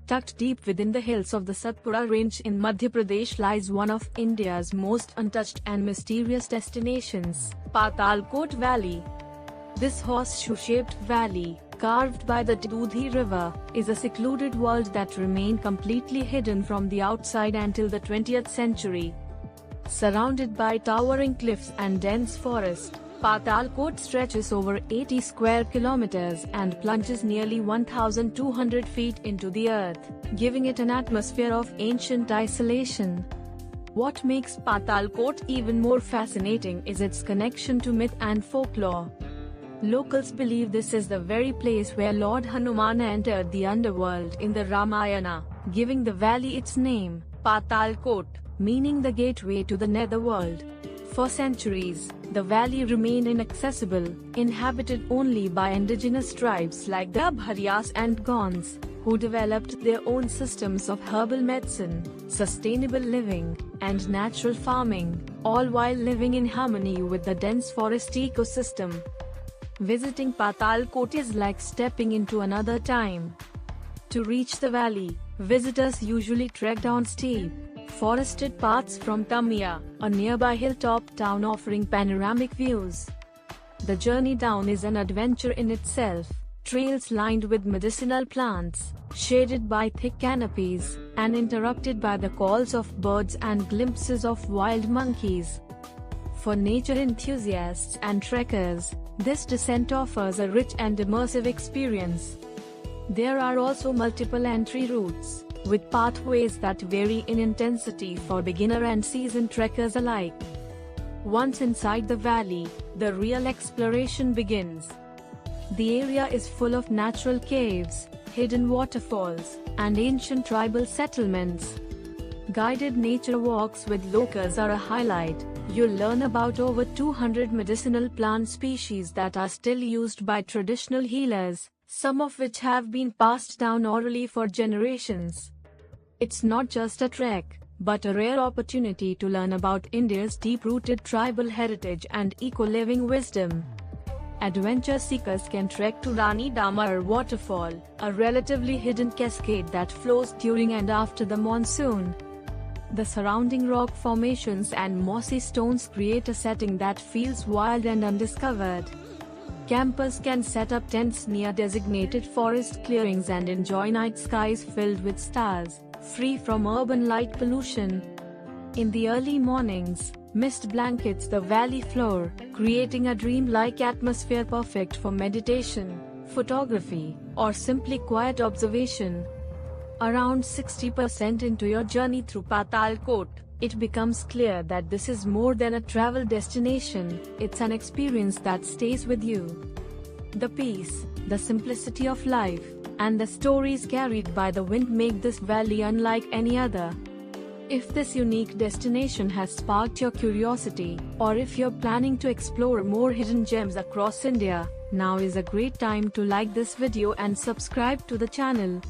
Tucked deep within the hills of the Satpura range in Madhya Pradesh lies one of India's most untouched and mysterious destinations, Patalkot Valley. This horseshoe-shaped valley, carved by the Dudhi River, is a secluded world that remained completely hidden from the outside until the 20th century. Surrounded by towering cliffs and dense forest, Patalkot stretches over 80 square kilometers and plunges nearly 1,200 feet into the earth, giving it an atmosphere of ancient isolation. What makes Patalkot even more fascinating is its connection to myth and folklore. Locals believe this is the very place where Lord Hanuman entered the underworld in the Ramayana, giving the valley its name, Patalkot, meaning the gateway to the netherworld. For centuries, the valley remained inaccessible, inhabited only by indigenous tribes like the Bharias and Gonds, who developed their own systems of herbal medicine, sustainable living, and natural farming, all while living in harmony with the dense forest ecosystem. Visiting Patalkot is like stepping into another time. To reach the valley, visitors usually trek down steep, forested paths from Tamia, a nearby hilltop town offering panoramic views. The journey down is an adventure in itself, trails lined with medicinal plants, shaded by thick canopies, and interrupted by the calls of birds and glimpses of wild monkeys. For nature enthusiasts and trekkers, this descent offers a rich and immersive experience. There are also multiple entry routes, with pathways that vary in intensity for beginner and seasoned trekkers alike. Once inside the valley, the real exploration begins. The area is full of natural caves, hidden waterfalls, and ancient tribal settlements. Guided nature walks with locals are a highlight. You'll learn about over 200 medicinal plant species that are still used by traditional healers, some of which have been passed down orally for generations. It's not just a trek, but a rare opportunity to learn about India's deep-rooted tribal heritage and eco-living wisdom. Adventure seekers can trek to Rani Damar waterfall, a relatively hidden cascade that flows during and after the monsoon. The surrounding rock formations and mossy stones create a setting that feels wild and undiscovered. Campers can set up tents near designated forest clearings and enjoy night skies filled with stars, free from urban light pollution. In the early mornings, mist blankets the valley floor, creating a dreamlike atmosphere perfect for meditation, photography, or simply quiet observation. Around 60% into your journey through Patalkot, it becomes clear that this is more than a travel destination, it's an experience that stays with you. The peace, the simplicity of life, and the stories carried by the wind make this valley unlike any other. If this unique destination has sparked your curiosity, or if you're planning to explore more hidden gems across India, now is a great time to like this video and subscribe to the channel.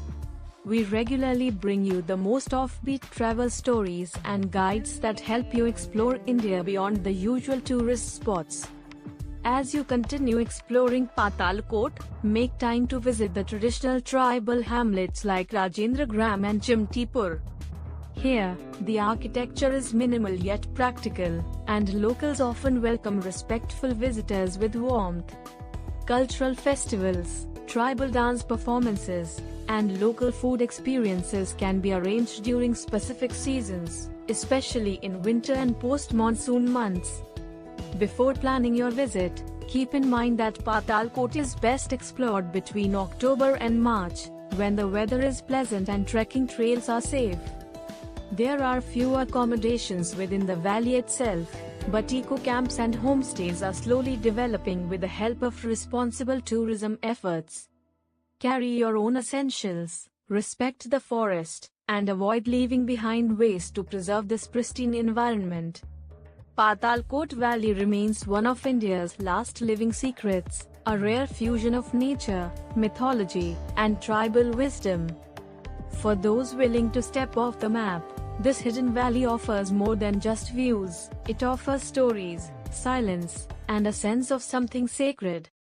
We regularly bring you the most offbeat travel stories and guides that help you explore India beyond the usual tourist spots. As you continue exploring Patalkot, make time to visit the traditional tribal hamlets like Rajendra Gram and Chimtipur. Here, the architecture is minimal yet practical, and locals often welcome respectful visitors with warmth. Cultural festivals, tribal dance performances, and local food experiences can be arranged during specific seasons, especially in winter and post-monsoon months. Before planning your visit, keep in mind that Patalkot is best explored between October and March, when the weather is pleasant and trekking trails are safe. There are few accommodations within the valley itself, but eco-camps and homestays are slowly developing with the help of responsible tourism efforts. Carry your own essentials, respect the forest, and avoid leaving behind waste to preserve this pristine environment. Patalkot Valley remains one of India's last living secrets, a rare fusion of nature, mythology, and tribal wisdom. For those willing to step off the map, this hidden valley offers more than just views, it offers stories, silence, and a sense of something sacred.